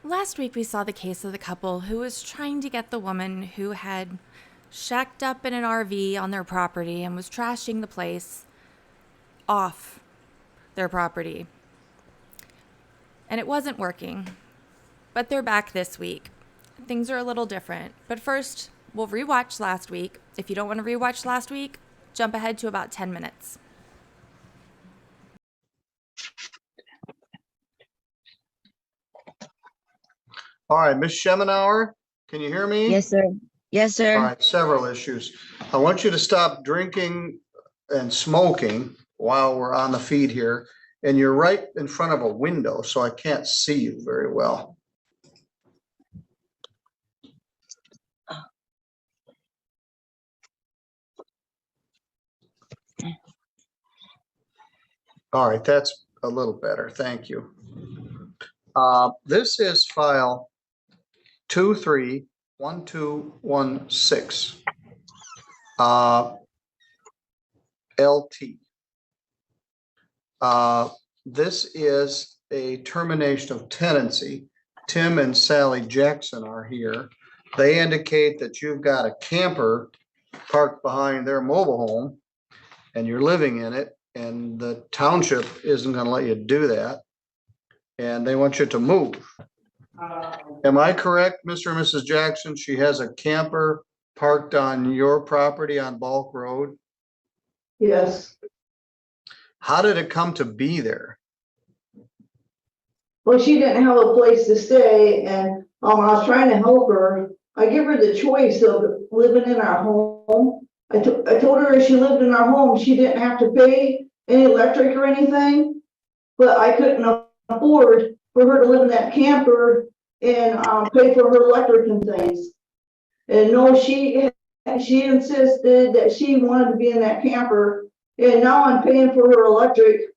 Last week, we saw the case of the couple who was trying to get the woman who had shacked up in an RV on their property and was trashing the place off their property. And it wasn't working. But they're back this week. Things are a little different. But first, we'll rewatch last week. If you don't want to rewatch last week, jump ahead to about 10 minutes. All right, Ms. Schemenauer, can you hear me? Yes, sir. Yes, sir. All right, several issues. I want you to stop drinking and smoking while we're on the feed here. And you're right in front of a window, so I can't see you very well. All right, that's a little better. Thank you. This is file 231216. LT. This is a termination of tenancy. Tim and Sally Jackson are here. They indicate that you've got a camper parked behind their mobile home and you're living in it, and the township isn't going to let you do that. And they want you to move. Am I correct, Mr. and Mrs. Jackson? She has a camper parked on your property on Bulk Road? Yes. How did it come to be there? Well, she didn't have a place to stay, and I was trying to help her. I give her the choice of living in our home. I told her if she lived in our home, she didn't have to pay any electric or anything, but I couldn't afford for her to live in that camper and pay for her electric and things. And no, she insisted that she wanted to be in that camper, and now I'm paying for her electric.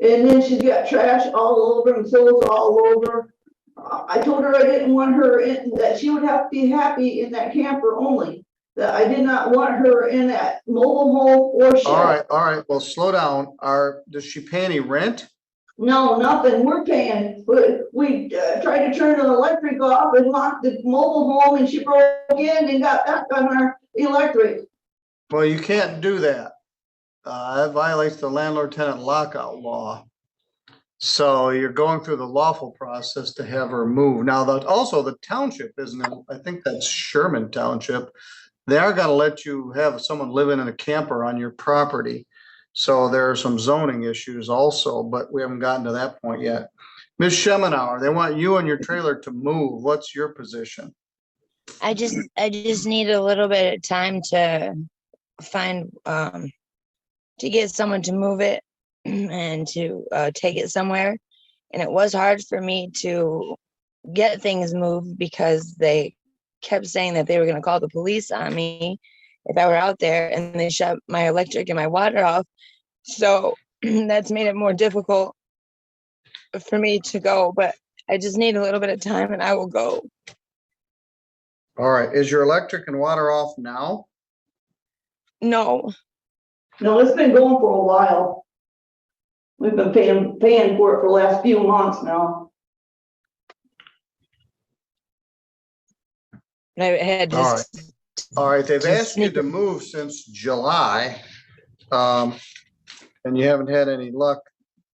And then she's got trash all over and clothes all over. I told her I didn't want her in, that she would have to be happy in that camper only. That I did not want her in that mobile home or shed. All right. Well, slow down. Does she pay any rent? No, nothing. We're paying. We tried to turn the electric off and locked the mobile home, and she broke in and got back on our electric. Well, you can't do that. That violates the landlord-tenant lockout law. So you're going through the lawful process to have her move. Now, also the township, isn't it? I think that's Sherman Township. They are going to let you have someone living in a camper on your property. So there are some zoning issues also, but we haven't gotten to that point yet. Ms. Schemenauer, they want you and your trailer to move. What's your position? I just need a little bit of time to find to get someone to move it and to take it somewhere. And it was hard for me to get things moved because they kept saying that they were going to call the police on me if I were out there, and they shut my electric and my water off. So that's made it more difficult for me to go, but I just need a little bit of time and I will go. All right. Is your electric and water off now? No. No, it's been going for a while. We've been paying for it for the last few months now. I had just, all right. They've asked you to move since July, and you haven't had any luck.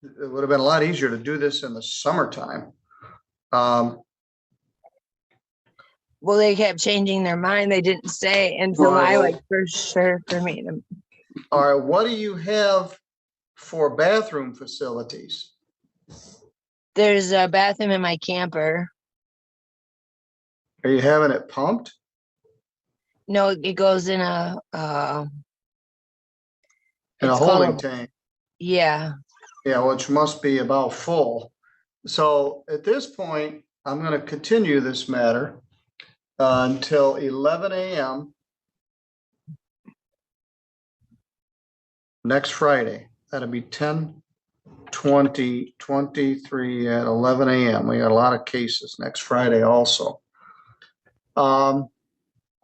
It would have been a lot easier to do this in the summertime. Well, they kept changing their mind. They didn't say until I like for sure for me to. All right. What do you have for bathroom facilities? There's a bathroom in my camper. Are you having it pumped? No, it goes in a holding tank. Yeah. Yeah, which must be about full. So at this point, I'm going to continue this matter until 11 a.m. next Friday. That'll be 10/20/23 at 11 a.m. We got a lot of cases next Friday also.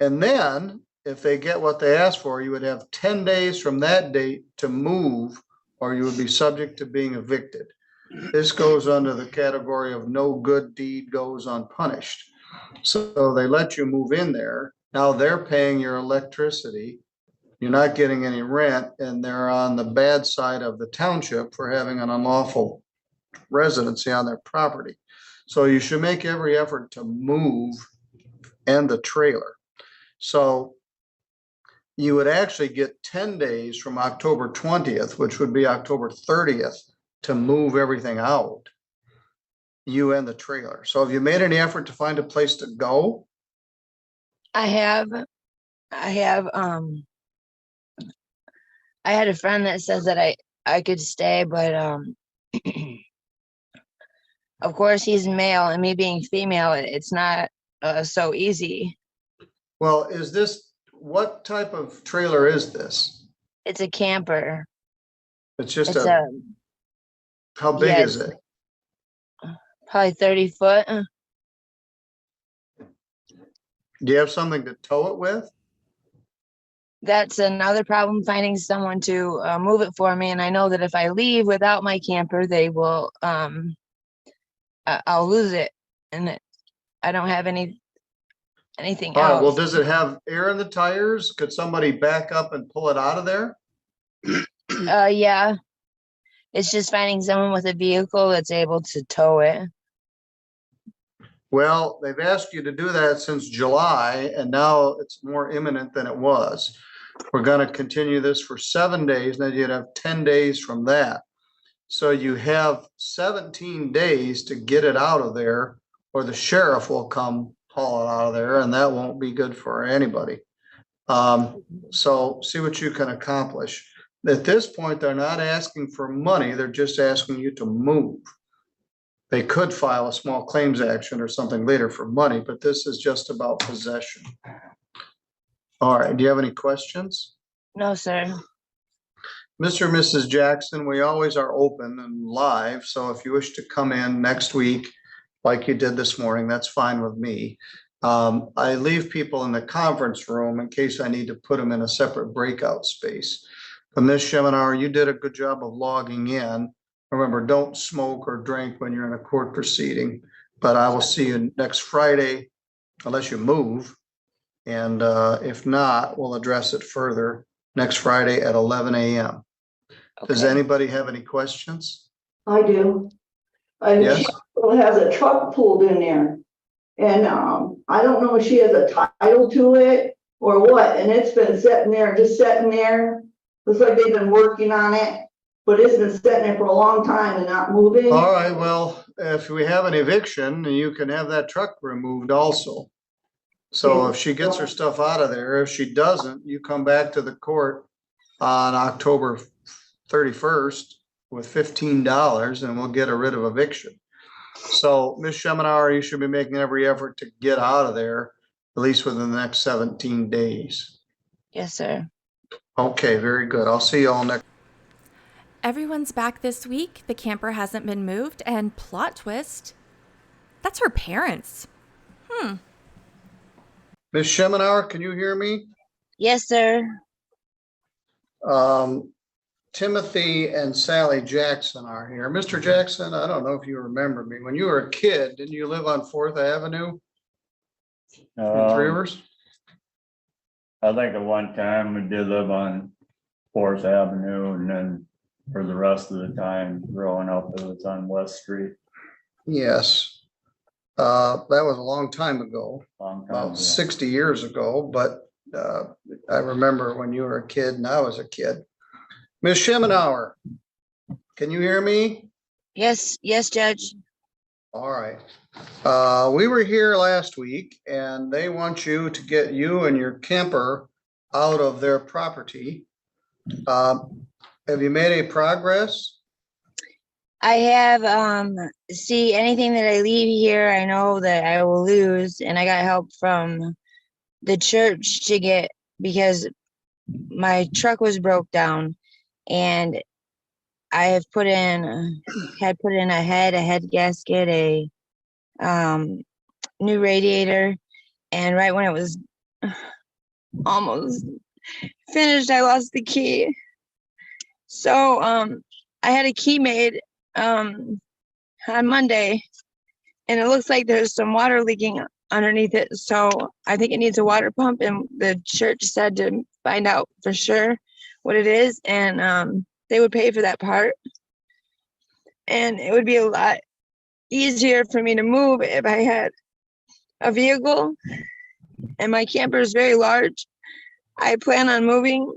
And then if they get what they ask for, you would have 10 days from that date to move, or you would be subject to being evicted. this goes under the category of no good deed goes unpunished. So they let you move in there. Now they're paying your electricity. You're not getting any rent, and they're on the bad side of the township for having an unlawful residency on their property. So you should make every effort to move and the trailer. So you would actually get 10 days from October 20th, which would be October 30th, to move everything out, you and the trailer. So have you made any effort to find a place to go? I have, I had a friend that says that I could stay, but, of course he's male and me being female, it's not, so easy. Well, is this, what type of trailer is this? It's a camper. It's just It's a, how big yeah, is it? probably 30 foot. Do you have something to tow it with? That's another problem, finding someone to move it for me. And I know that if I leave without my camper, they will, I'll lose it. And I don't have anything All right, well, else. does it have air in the tires? Could somebody back up and pull it out of there? Yeah, it's just finding someone with a vehicle that's able to tow it. Well, they've asked you to do that since July, and now it's more imminent than it was. We're gonna continue this for 7 days, and then you'd have 10 days from that. So you have 17 days to get it out of there, or the sheriff will come haul it out of there, and that won't be good for anybody. So see what you can accomplish. At this point, they're not asking for money, they're just asking you to move. They could file a small claims action or something later for money, but this is just about possession. All right, do you have any questions? No, sir. Mr. and Mrs. Jackson, we always are open and live, so if you wish to come in next week, like you did this morning, that's fine with me. I leave people in the conference room in case I need to put them in a separate breakout space. But Ms. Schemenauer, you did a good job of logging in. Remember, don't smoke or drink when you're in a court proceeding, but I will see you next Friday unless you move. And if not, we'll address it further next Friday at 11 a.m. Does Okay. anybody have any questions? I do. Yes. She has a truck pulled in there. And, I don't know if she has a title to it or what, and it's been sitting there, just sitting there. Looks like they've been working on it, but it's been sitting there for a long time and not moving. All right, well, if we have an eviction, you can have that truck removed also. So if she gets her stuff out of there, if she doesn't, you come back to the court on October 31st with $15 and we'll get rid of eviction. So Ms. Schemenauer, you should be making every effort to get out of there, at least within the next 17 days. Yes, sir. Okay, very good. I'll see you all next. Everyone's back this week. The camper hasn't been moved, and plot twist, that's her parents. Ms. Schemenauer, can you hear me? Yes, sir. Timothy and Sally Jackson are here. Mr. Jackson, I don't know if you remember me. When you were a kid, didn't you live on 4th Avenue in Three Rivers? I think at one time we did live on 4th Avenue, and then for the rest of the time growing up, it was on West Street. Yes. That was a long time ago, Long time about ago. 60 years ago, but I remember when you were a kid and I was a kid. Ms. Schemenauer, can you hear me? Yes, Judge. All right. We were here last week and they want you to get you and your camper out of their property. Have you made any progress? I have, see, anything that I leave here, I know that I will lose, and I got help from the church to get, because my truck was broke down, and I have had put in a head gasket, a new radiator, and right when it was almost finished, I lost the key. So I had a key made. on Monday, and it looks like there's some water leaking underneath it. So I think it needs a water pump, and the church said to find out for sure what it is, and they would pay for that part. And it would be a lot easier for me to move if I had a vehicle, and my camper is very large. I plan on moving.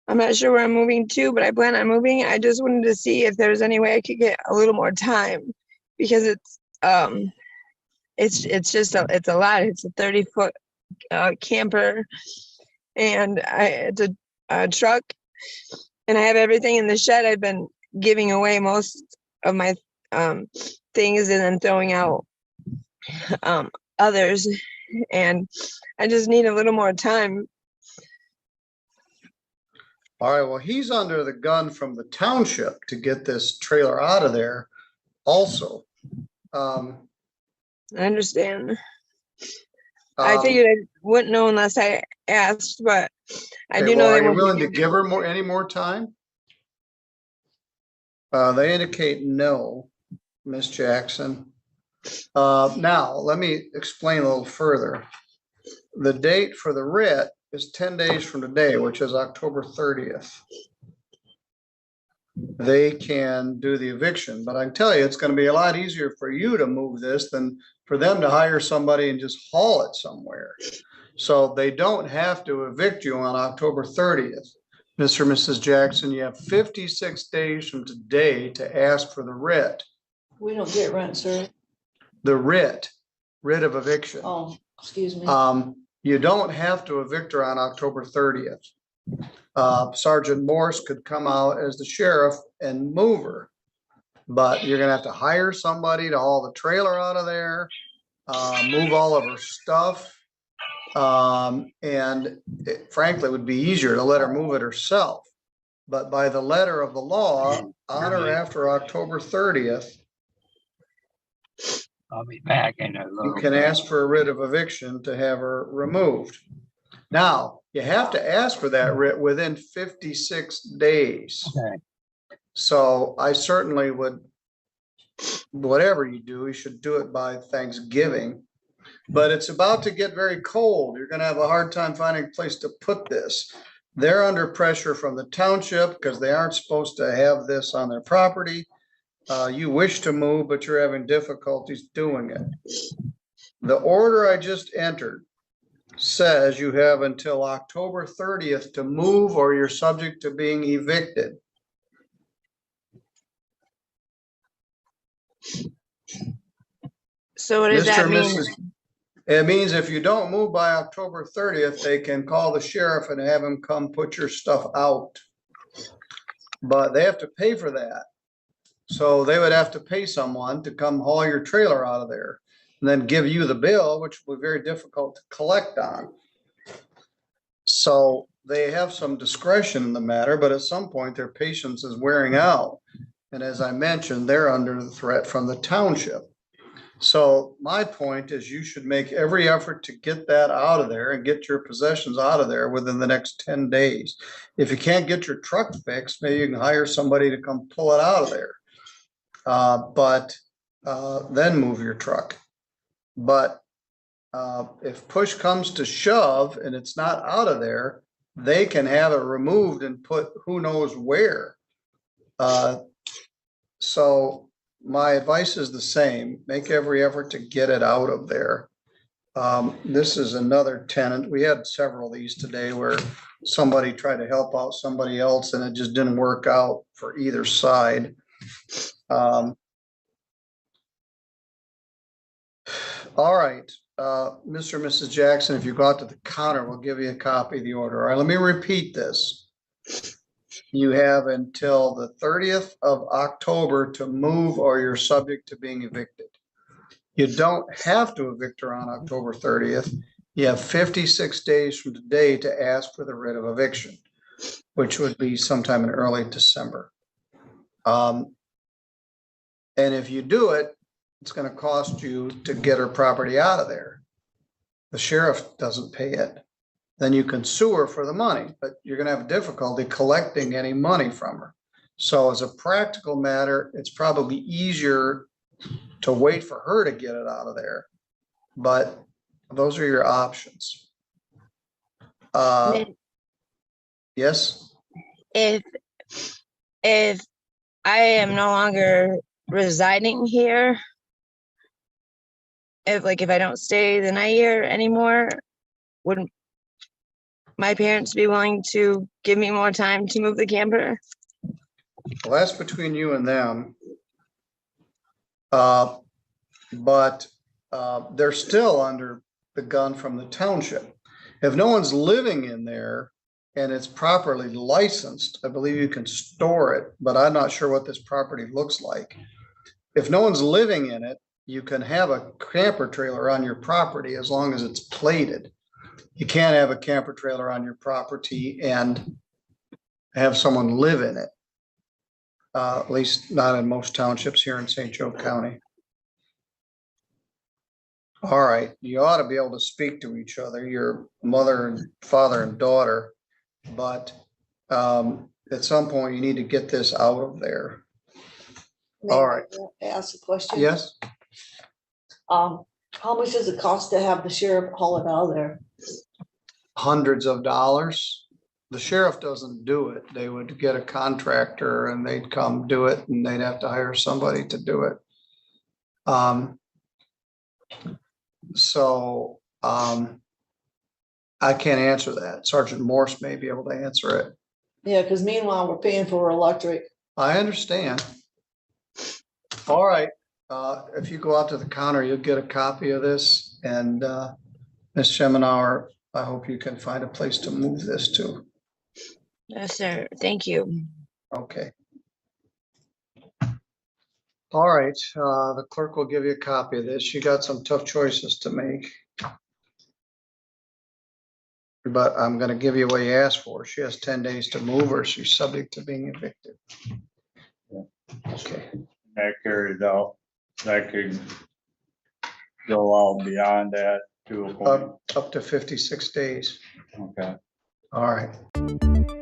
I'm not sure where I'm moving to, but I plan on moving. I just wanted to see if there was any way I could get a little more time, because it's it's a lot. It's a 30-foot camper, and it's a truck, and I have everything in the shed. I've been giving away most of my things and then throwing out others, and I just need a little more time. All right, well, he's under the gun from the township to get this trailer out of there also. I understand. I figured I wouldn't know unless I asked, but I okay, do well, know are they you won't willing to be. give her any more time? They indicate no, Miss Jackson. Now, let me explain a little further. The date for the writ is 10 days from today, which is October 30th. They can do the eviction, but I can tell you, it's going to be a lot easier for you to move this than for them to hire somebody and just haul it somewhere. So they don't have to evict you on October 30th. Mr. and Mrs. Jackson, you have 56 days from today to ask for the writ. We don't get rent, sir. The writ of eviction. Oh, excuse me. You don't have to evict her on October 30th. Sergeant Morse could come out as the sheriff and move her, but you're gonna have to hire somebody to haul the trailer out of there, move all of her stuff. And it frankly would be easier to let her move it herself. But by the letter of the law, on or after October 30th, I'll be back in a little you can bit. ask for a writ of eviction to have her removed. Now, you have to ask for that writ within 56 days. Okay. So I certainly would, whatever you do, you should do it by Thanksgiving. But it's about to get very cold. You're gonna have a hard time finding a place to put this. They're under pressure from the township because they aren't supposed to have this on their property. You wish to move, but you're having difficulties doing it. The order I just entered says you have until October 30th to move or you're subject to being evicted. So what does Mr. that and mean? Mrs. It means if you don't move by October 30th, they can call the sheriff and have him come put your stuff out. But they have to pay for that. So they would have to pay someone to come haul your trailer out of there and then give you the bill, which will be very difficult to collect on. So they have some discretion in the matter, but at some point their patience is wearing out. And as I mentioned, they're under the threat from the township. So my point is you should make every effort to get that out of there and get your possessions out of there within the next 10 days. If you can't get your truck fixed, maybe you can hire somebody to come pull it out of there. Then move your truck. But if push comes to shove and it's not out of there, they can have it removed and put who knows where. So my advice is the same. Make every effort to get it out of there. This is another tenant. We had several of these today where somebody tried to help out somebody else and it just didn't work out for either side. All right, Mr. and Mrs. Jackson, if you go out to the counter, we'll give you a copy of the order. All right, let me repeat this. You have until the 30th of October to move or you're subject to being evicted. You don't have to evict her on October 30th. You have 56 days from today to ask for the writ of eviction, which would be sometime in early December. And if you do it, it's going to cost you to get her property out of there. The sheriff doesn't pay it. Then you can sue her for the money, but you're going to have difficulty collecting any money from her. So as a practical matter, it's probably easier to wait for her to get it out of there. But those are your options. Then Yes, if if I am no longer residing here, if I don't stay the night here anymore, wouldn't my parents be willing to give me more time to move the camper? well, that's between you and them. But they're still under the gun from the township. If no one's living in there and it's properly licensed, I believe you can store it, but I'm not sure what this property looks like. If no one's living in it, you can have a camper trailer on your property as long as it's plated. You can't have a camper trailer on your property and have someone live in it. At least not in most townships here in St. Joe County. All right, you ought to be able to speak to each other, your mother and father and daughter, but at some point you need to get this out of there. May All I right. Ask a question? Yes, How much does it cost to have the sheriff haul it out of there? hundreds of dollars. The sheriff doesn't do it. They would get a contractor and they'd come do it and they'd have to hire somebody to do it. So I can't answer that. Sergeant Morse may be able to answer it. Yeah, because meanwhile, we're paying for electric. I understand. All right, if you go out to the counter, you'll get a copy of this, and Ms. Schemenauer, I hope you can find a place to move this to. Yes, sir. Thank you. Okay. All right, the clerk will give you a copy of this. You got some tough choices to make. But I'm gonna give you what you asked for. She has 10 days to move or she's subject to being evicted. Okay, That carries out, that could go out beyond that to a point. up to 56 days. Okay. All right.